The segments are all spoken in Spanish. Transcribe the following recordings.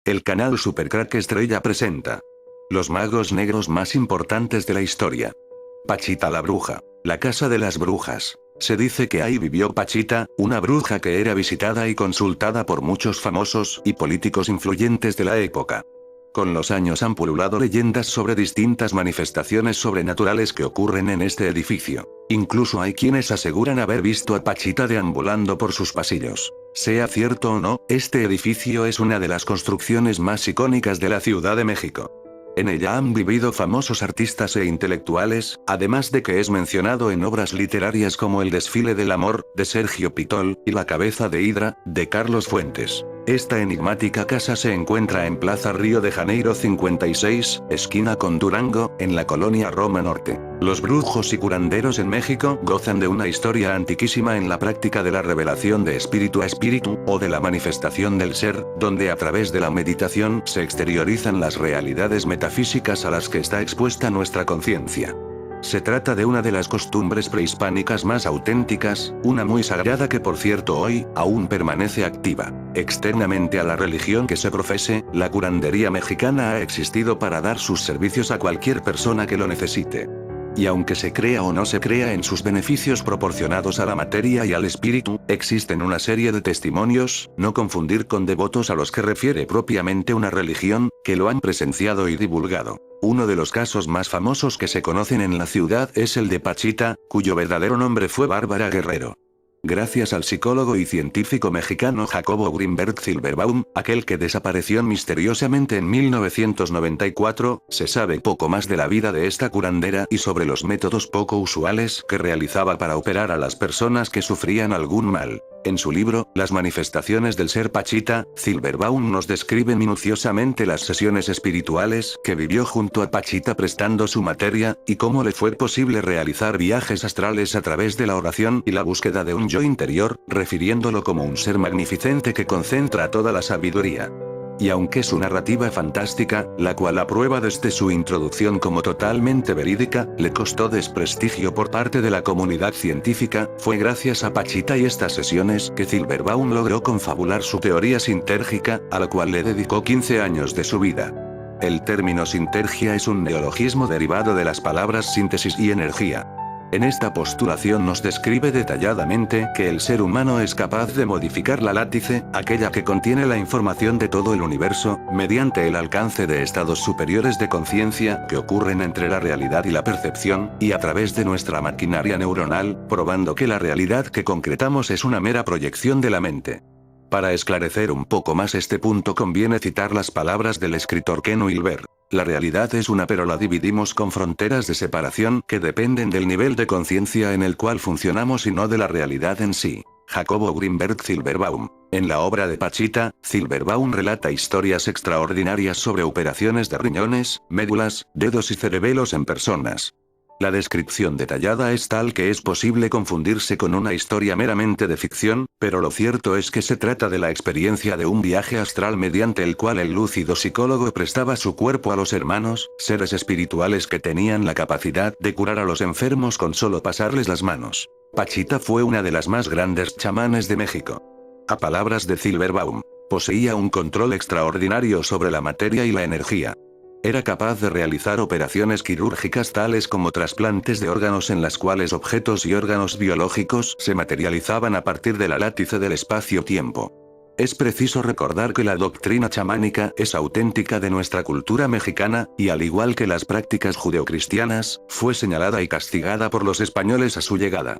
El canal Supercrack Estrella presenta los magos negros más importantes de la historia. Pachita la bruja, la casa de las brujas. Se dice que ahí vivió Pachita, una bruja que era visitada y consultada por muchos famosos y políticos influyentes de la época. Con los años han pululado leyendas sobre distintas manifestaciones sobrenaturales que ocurren en este edificio. Incluso hay quienes aseguran haber visto a Pachita deambulando por sus pasillos. Sea cierto o no, este edificio es una de las construcciones más icónicas de la Ciudad de México. En ella han vivido famosos artistas e intelectuales, además de que es mencionado en obras literarias como El desfile del amor, de Sergio Pitol, y La cabeza de Hidra, de Carlos Fuentes. Esta enigmática casa se encuentra en Plaza Río de Janeiro 56, esquina con Durango, en la colonia Roma Norte. Los brujos y curanderos en México gozan de una historia antiquísima en la práctica de la revelación de espíritu a espíritu, o de la manifestación del ser, donde a través de la meditación se exteriorizan las realidades metafísicas a las que está expuesta nuestra conciencia. Se trata de una de las costumbres prehispánicas más auténticas, una muy sagrada que por cierto hoy, aún permanece activa. Externamente a la religión que se profese, la curandería mexicana ha existido para dar sus servicios a cualquier persona que lo necesite. Y aunque se crea o no se crea en sus beneficios proporcionados a la materia y al espíritu, existen una serie de testimonios, no confundir con devotos a los que refiere propiamente una religión, que lo han presenciado y divulgado. Uno de los casos más famosos que se conocen en la ciudad es el de Pachita, cuyo verdadero nombre fue Bárbara Guerrero. Gracias al psicólogo y científico mexicano Jacobo Grinberg Silverbaum, aquel que desapareció misteriosamente en 1994, se sabe poco más de la vida de esta curandera y sobre los métodos poco usuales que realizaba para operar a las personas que sufrían algún mal. En su libro, Las manifestaciones del ser Pachita, Silverbaum nos describe minuciosamente las sesiones espirituales que vivió junto a Pachita prestando su materia, y cómo le fue posible realizar viajes astrales a través de la oración y la búsqueda de un yo interior, refiriéndolo como un ser magnificente que concentra toda la sabiduría. Y aunque su narrativa fantástica, la cual aprueba desde su introducción como totalmente verídica, le costó desprestigio por parte de la comunidad científica, fue gracias a Pachita y estas sesiones que Silverbaum logró confabular su teoría sintérgica, a la cual le dedicó 15 años de su vida. El término sintergia es un neologismo derivado de las palabras síntesis y energía. En esta postulación nos describe detalladamente que el ser humano es capaz de modificar la látice, aquella que contiene la información de todo el universo, mediante el alcance de estados superiores de conciencia que ocurren entre la realidad y la percepción, y a través de nuestra maquinaria neuronal, probando que la realidad que concretamos es una mera proyección de la mente. Para esclarecer un poco más este punto conviene citar las palabras del escritor Ken Wilber. La realidad es una pero la dividimos con fronteras de separación que dependen del nivel de conciencia en el cual funcionamos y no de la realidad en sí. Jacobo Grinberg Silverbaum. En la obra de Pachita, Silverbaum relata historias extraordinarias sobre operaciones de riñones, médulas, dedos y cerebelos en personas. La descripción detallada es tal que es posible confundirse con una historia meramente de ficción, pero lo cierto es que se trata de la experiencia de un viaje astral mediante el cual el lúcido psicólogo prestaba su cuerpo a los hermanos, seres espirituales que tenían la capacidad de curar a los enfermos con solo pasarles las manos. Pachita fue una de las más grandes chamanes de México. A palabras de Silverbaum, poseía un control extraordinario sobre la materia y la energía. Era capaz de realizar operaciones quirúrgicas tales como trasplantes de órganos en las cuales objetos y órganos biológicos se materializaban a partir de la látice del espacio-tiempo. Es preciso recordar que la doctrina chamánica es auténtica de nuestra cultura mexicana, y al igual que las prácticas judeocristianas, fue señalada y castigada por los españoles a su llegada.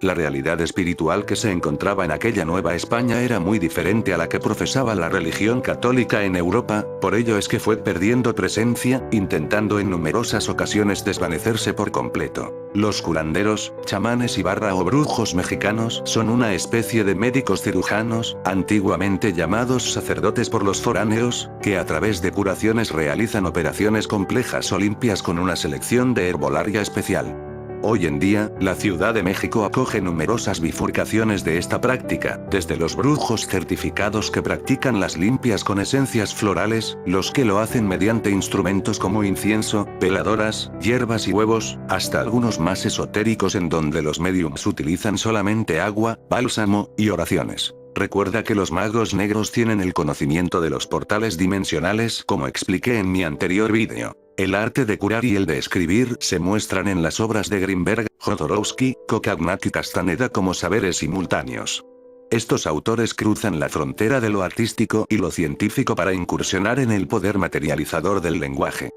La realidad espiritual que se encontraba en aquella Nueva España era muy diferente a la que profesaba la religión católica en Europa, por ello es que fue perdiendo presencia, intentando en numerosas ocasiones desvanecerse por completo. Los curanderos, chamanes y o brujos mexicanos son una especie de médicos cirujanos, antiguamente llamados sacerdotes por los foráneos, que a través de curaciones realizan operaciones complejas o limpias con una selección de herbolaria especial. Hoy en día, la Ciudad de México acoge numerosas bifurcaciones de esta práctica, desde los brujos certificados que practican las limpias con esencias florales, los que lo hacen mediante instrumentos como incienso, veladoras, hierbas y huevos, hasta algunos más esotéricos en donde los médiums utilizan solamente agua, bálsamo y oraciones. Recuerda que los magos negros tienen el conocimiento de los portales dimensionales, como expliqué en mi anterior vídeo. El arte de curar y el de escribir se muestran en las obras de Grimberg, Jodorowsky, Cocagnac y Castaneda como saberes simultáneos. Estos autores cruzan la frontera de lo artístico y lo científico para incursionar en el poder materializador del lenguaje.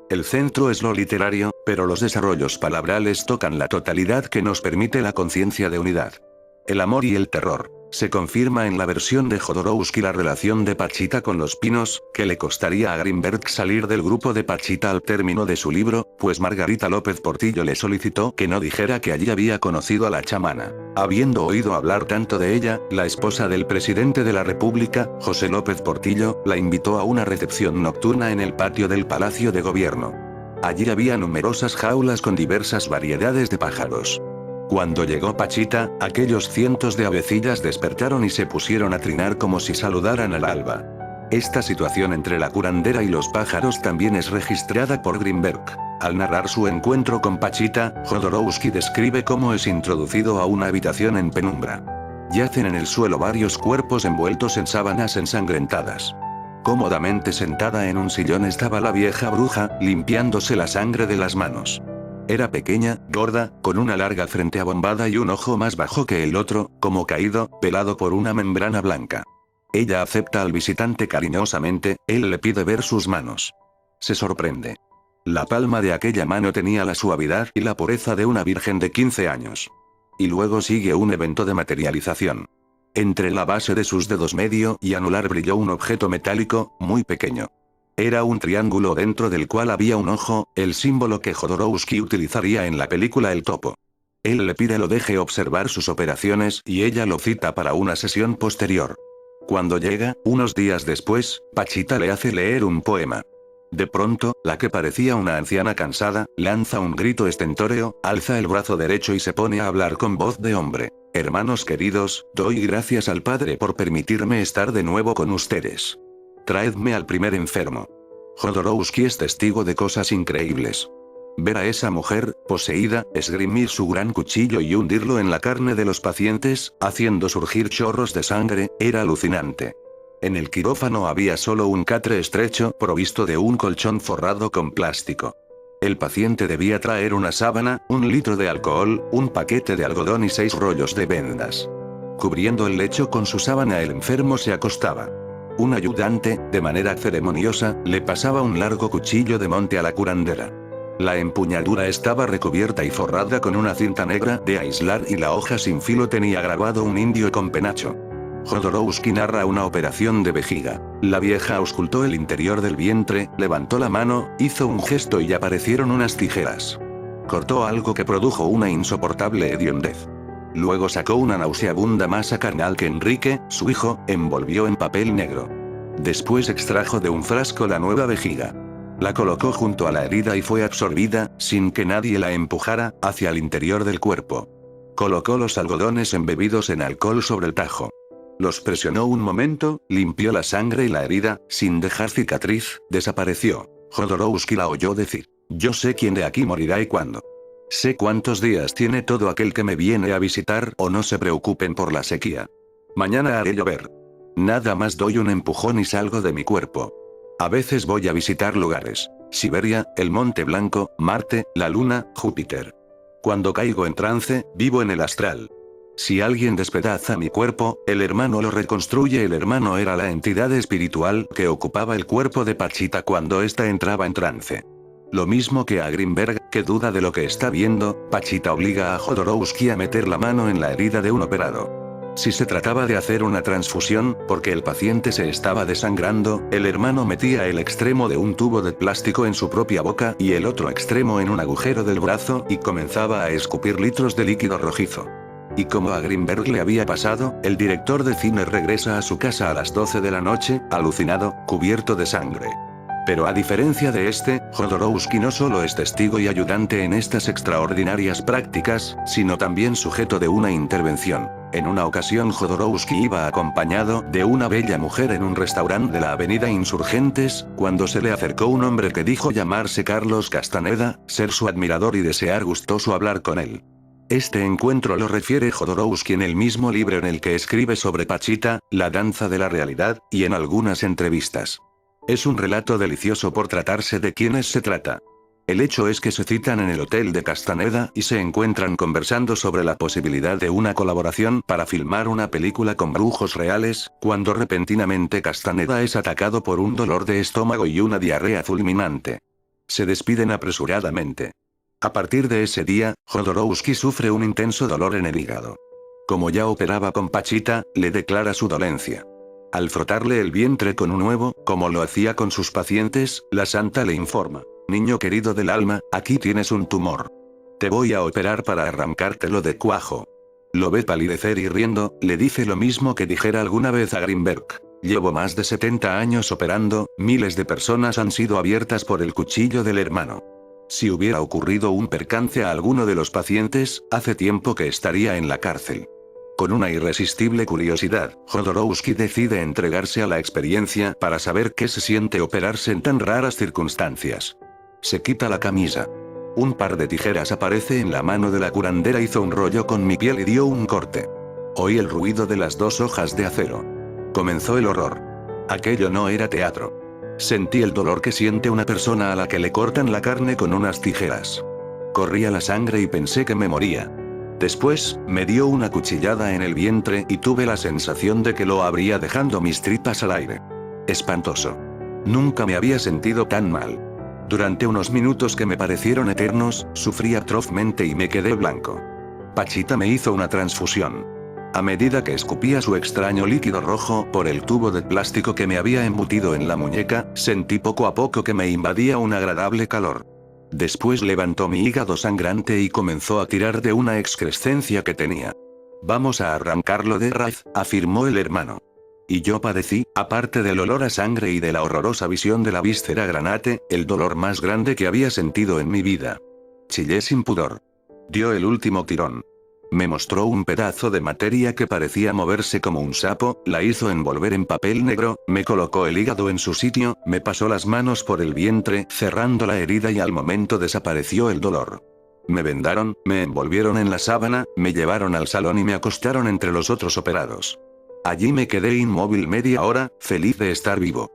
El centro es lo literario, pero los desarrollos palabrales tocan la totalidad que nos permite la conciencia de unidad. El amor y el terror. Se confirma en la versión de Jodorowsky la relación de Pachita con los pinos, que le costaría a Grimberg salir del grupo de Pachita al término de su libro, pues Margarita López Portillo le solicitó que no dijera que allí había conocido a la chamana. Habiendo oído hablar tanto de ella, la esposa del presidente de la República, José López Portillo, la invitó a una recepción nocturna en el patio del Palacio de Gobierno. Allí había numerosas jaulas con diversas variedades de pájaros. Cuando llegó Pachita, aquellos cientos de avecillas despertaron y se pusieron a trinar como si saludaran al alba. Esta situación entre la curandera y los pájaros también es registrada por Grimberg. Al narrar su encuentro con Pachita, Jodorowsky describe cómo es introducido a una habitación en penumbra. Yacen en el suelo varios cuerpos envueltos en sábanas ensangrentadas. Cómodamente sentada en un sillón estaba la vieja bruja, limpiándose la sangre de las manos. Era pequeña, gorda, con una larga frente abombada y un ojo más bajo que el otro, como caído, pelado por una membrana blanca. Ella acepta al visitante cariñosamente, él le pide ver sus manos. Se sorprende. La palma de aquella mano tenía la suavidad y la pureza de una virgen de 15 años. Y luego sigue un evento de materialización. Entre la base de sus dedos medio y anular brilló un objeto metálico, muy pequeño. Era un triángulo dentro del cual había un ojo, el símbolo que Jodorowsky utilizaría en la película El Topo. Él le pide lo deje observar sus operaciones y ella lo cita para una sesión posterior. Cuando llega, unos días después, Pachita le hace leer un poema. De pronto, la que parecía una anciana cansada, lanza un grito estentóreo, alza el brazo derecho y se pone a hablar con voz de hombre. Hermanos queridos, doy gracias al Padre por permitirme estar de nuevo con ustedes. Traedme al primer enfermo. Jodorowsky es testigo de cosas increíbles. Ver a esa mujer, poseída, esgrimir su gran cuchillo y hundirlo en la carne de los pacientes, haciendo surgir chorros de sangre, era alucinante. En el quirófano había solo un catre estrecho, provisto de un colchón forrado con plástico. El paciente debía traer una sábana, 1 litro de alcohol, un paquete de algodón y 6 rollos de vendas. Cubriendo el lecho con su sábana, el enfermo se acostaba. Un ayudante, de manera ceremoniosa, le pasaba un largo cuchillo de monte a la curandera. La empuñadura estaba recubierta y forrada con una cinta negra de aislar y la hoja sin filo tenía grabado un indio con penacho. Jodorowsky narra una operación de vejiga. La vieja auscultó el interior del vientre, levantó la mano, hizo un gesto y aparecieron unas tijeras. Cortó algo que produjo una insoportable hediondez. Luego sacó una nauseabunda masa carnal que Enrique, su hijo, envolvió en papel negro. Después extrajo de un frasco la nueva vejiga. La colocó junto a la herida y fue absorbida, sin que nadie la empujara, hacia el interior del cuerpo. Colocó los algodones embebidos en alcohol sobre el tajo. Los presionó un momento, limpió la sangre y la herida, sin dejar cicatriz, desapareció. Jodorowsky la oyó decir: yo sé quién de aquí morirá y cuándo. Sé cuántos días tiene todo aquel que me viene a visitar, o no se preocupen por la sequía. Mañana haré llover. Nada más doy un empujón y salgo de mi cuerpo. A veces voy a visitar lugares. Siberia, el Monte Blanco, Marte, la Luna, Júpiter. Cuando caigo en trance, vivo en el astral. Si alguien despedaza mi cuerpo, el hermano lo reconstruye. El hermano era la entidad espiritual que ocupaba el cuerpo de Pachita cuando ésta entraba en trance. Lo mismo que a Grimberg, que duda de lo que está viendo, Pachita obliga a Jodorowsky a meter la mano en la herida de un operado. Si se trataba de hacer una transfusión, porque el paciente se estaba desangrando, el hermano metía el extremo de un tubo de plástico en su propia boca y el otro extremo en un agujero del brazo y comenzaba a escupir litros de líquido rojizo. Y como a Grimberg le había pasado, el director de cine regresa a su casa a las 12 de la noche, alucinado, cubierto de sangre. Pero a diferencia de este, Jodorowsky no solo es testigo y ayudante en estas extraordinarias prácticas, sino también sujeto de una intervención. En una ocasión Jodorowsky iba acompañado de una bella mujer en un restaurante de la avenida Insurgentes, cuando se le acercó un hombre que dijo llamarse Carlos Castaneda, ser su admirador y desear gustoso hablar con él. Este encuentro lo refiere Jodorowsky en el mismo libro en el que escribe sobre Pachita, la danza de la realidad, y en algunas entrevistas. Es un relato delicioso por tratarse de quienes se trata. El hecho es que se citan en el hotel de Castaneda y se encuentran conversando sobre la posibilidad de una colaboración para filmar una película con brujos reales, cuando repentinamente Castaneda es atacado por un dolor de estómago y una diarrea fulminante. Se despiden apresuradamente. A partir de ese día, Jodorowsky sufre un intenso dolor en el hígado. Como ya operaba con Pachita, le declara su dolencia. Al frotarle el vientre con un huevo, como lo hacía con sus pacientes, la santa le informa: niño querido del alma, aquí tienes un tumor. Te voy a operar para arrancártelo de cuajo. Lo ve palidecer y riendo, le dice lo mismo que dijera alguna vez a Greenberg: llevo más de 70 años operando, miles de personas han sido abiertas por el cuchillo del hermano. Si hubiera ocurrido un percance a alguno de los pacientes, hace tiempo que estaría en la cárcel. Con una irresistible curiosidad, Jodorowsky decide entregarse a la experiencia para saber qué se siente operarse en tan raras circunstancias. Se quita la camisa. Un par de tijeras aparece en la mano de la curandera, hizo un rollo con mi piel y dio un corte. Oí el ruido de las 2 hojas de acero. Comenzó el horror. Aquello no era teatro. Sentí el dolor que siente una persona a la que le cortan la carne con unas tijeras. Corría la sangre y pensé que me moría. Después, me dio una cuchillada en el vientre y tuve la sensación de que lo abría dejando mis tripas al aire. Espantoso. Nunca me había sentido tan mal. Durante unos minutos que me parecieron eternos, sufrí atrozmente y me quedé blanco. Pachita me hizo una transfusión. A medida que escupía su extraño líquido rojo por el tubo de plástico que me había embutido en la muñeca, sentí poco a poco que me invadía un agradable calor. Después levantó mi hígado sangrante y comenzó a tirar de una excrescencia que tenía. Vamos a arrancarlo de raíz, afirmó el hermano. Y yo padecí, aparte del olor a sangre y de la horrorosa visión de la víscera granate, el dolor más grande que había sentido en mi vida. Chillé sin pudor. Dio el último tirón. Me mostró un pedazo de materia que parecía moverse como un sapo, la hizo envolver en papel negro, me colocó el hígado en su sitio, me pasó las manos por el vientre, cerrando la herida y al momento desapareció el dolor. Me vendaron, me envolvieron en la sábana, me llevaron al salón y me acostaron entre los otros operados. Allí me quedé inmóvil media hora, feliz de estar vivo.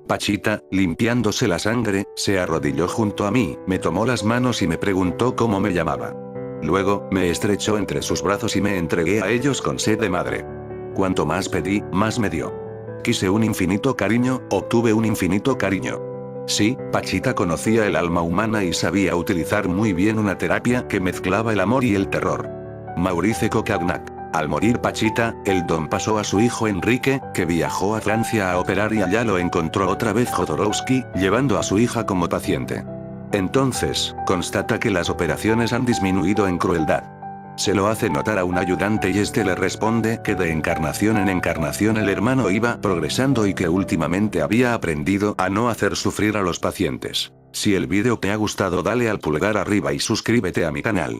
Pachita, limpiándose la sangre, se arrodilló junto a mí, me tomó las manos y me preguntó cómo me llamaba. Luego, me estrechó entre sus brazos y me entregué a ellos con sed de madre. Cuanto más pedí, más me dio. Quise un infinito cariño, obtuve un infinito cariño. Sí, Pachita conocía el alma humana y sabía utilizar muy bien una terapia que mezclaba el amor y el terror. Maurice Cocagnac. Al morir Pachita, el don pasó a su hijo Enrique, que viajó a Francia a operar y allá lo encontró otra vez Jodorowsky, llevando a su hija como paciente. Entonces, constata que las operaciones han disminuido en crueldad. Se lo hace notar a un ayudante y este le responde que de encarnación en encarnación el hermano iba progresando y que últimamente había aprendido a no hacer sufrir a los pacientes. Si el vídeo te ha gustado, dale al pulgar arriba y suscríbete a mi canal.